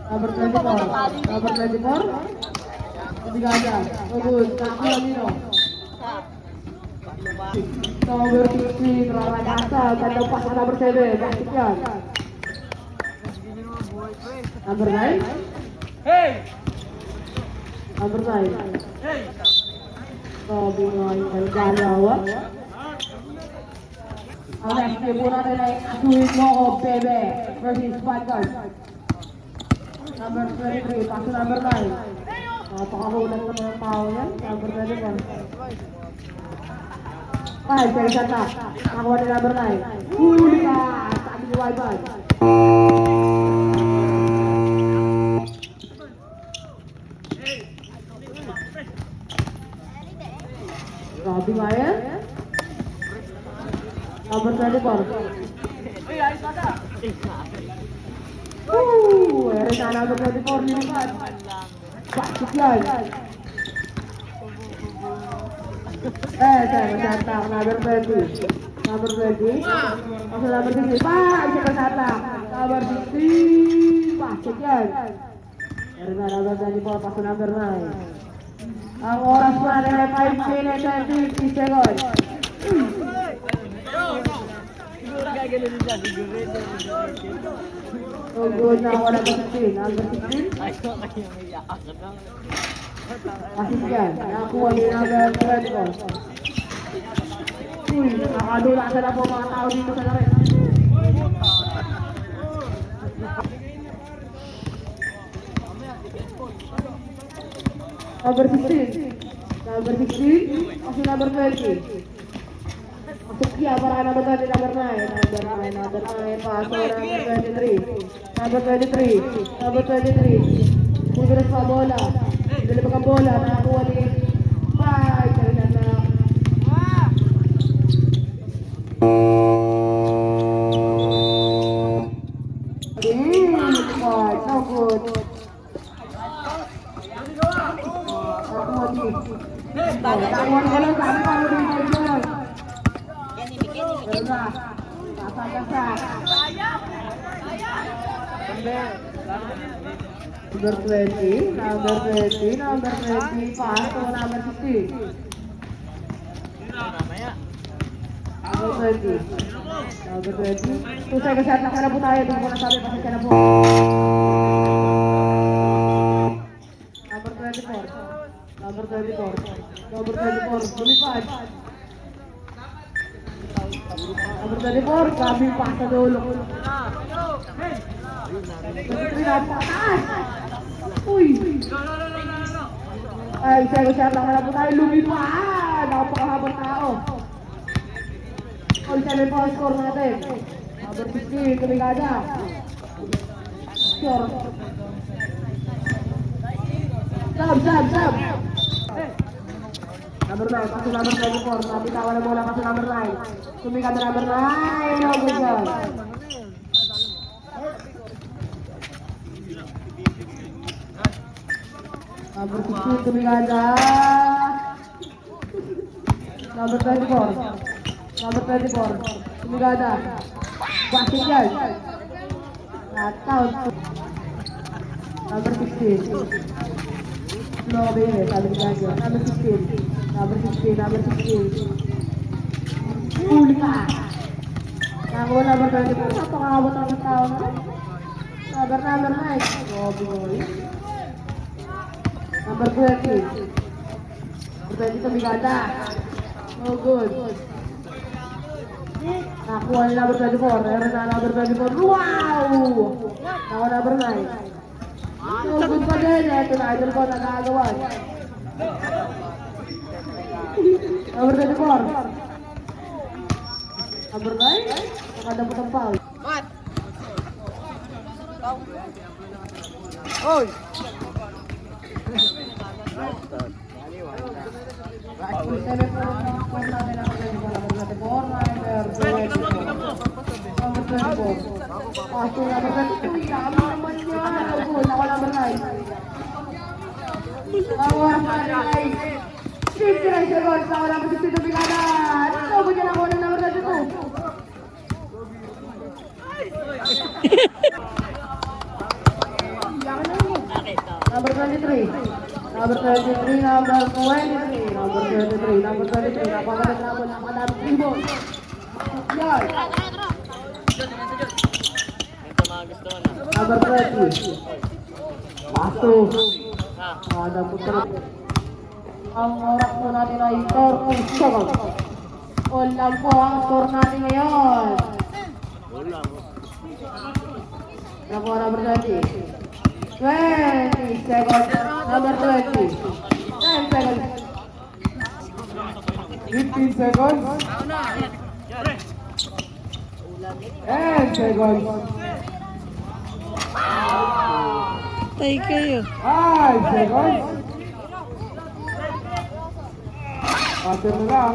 Number 24. Number 24. Tigada. Bagus. Kaki Alino. Number 16. Rara Kasa. Tanda pas number 7. Pastikan. Number 9. Hey! Number 9. Hey! Sabi nga yung galawa. Ang next game po natin ay Asuhin Mo o Bebe versus Vanguard. Number 23, paso number 9. Napakahulat ng mga tao yan. Number 21. 5, pero shot na. Nakuha ni number 9. Huli ka! Sabi ni Wiban. Sabi nga yan. Number 24. Ere na number 24 nilipat. Pasok yan. Masatak. Number 20. Number 20. Pasok number 60. Isa masatak. Number 60. Pasok yan. Ere na number 24. Pasok number 9. Ang oras pa natin ay 5 minutes and 50 seconds. So good na ako na 16. Number 16. Pasok yan. Nakakuha din number 24. Uy, nakadula sa na po mga tao dito sa laro. Number 16. Number 16. Pasok number 20. Pasok yan para number 20, number 9. Number 9, number 9. Pasok number 23. Number 23. Number 23. Pumilas pa bola. Dali pa bola. Nakakuha ni 5. Kaya na na. So good. Tawag ka lang sabi pa mo dito dyan. Wala. Kasagasa. Number 20. Number 20. Number 20. Paso number 60. Number 20. Number 20. 2 seconds shot lang ka na po tayo. Doon ko nasabi kasi ka na po. Number 24. Number 24. Number 24. Lumipad. Number 24. Grabe yung pasa dulo. 23 na pataas. Uy. Ay, shot lang na po tayo. Lumipad. Napakahabang tao. All 7 po ang score natin. Number 15. Tumigada. Sure. Sab. Number 9, kaso number 24. Nabitawan na bola kaso number 9. Tumigada number 9. No good job. Number 16, tumigada. Number 24. Number 24. Tumigada. Basket yan. Count. Number 16. No, baby, sabi ni Ganyo. Number 16. Number 16. Number 16. Huli ka! Nakuha number 24. Napakabot ang tao na. Number 9. Gobi boy. Number 20. Number 20 tumigada. No good. Nakuha ni number 24. Meron na number 24. Wow! Nakuha number 9. So good pa din. Ito na, idol ko, nagagawan. Number 24. Number 9. Nakadabot ang foul. Mat! Oy! Pasto na ba ganito? Tama naman yan. Nawala ba na? Nawala ba na? 59 seconds. Nawala ba si Tito Biladan? Ito ba dyan ako ng number 32? Number 23, number 23, number 23, number 23, napakaganda naman, napakadaming rebound. Yan. Ito mga gusto mo na. Number 20. Paso. Ada po talaga. Ang oras po natin ay 30 seconds. All lang po ang score natin ngayon. Wala mo. Ano po, number 20? 20 seconds. Number 20. 10 seconds. 15 seconds. 10 seconds. Tay kayo. 5 seconds. Pattern na lang.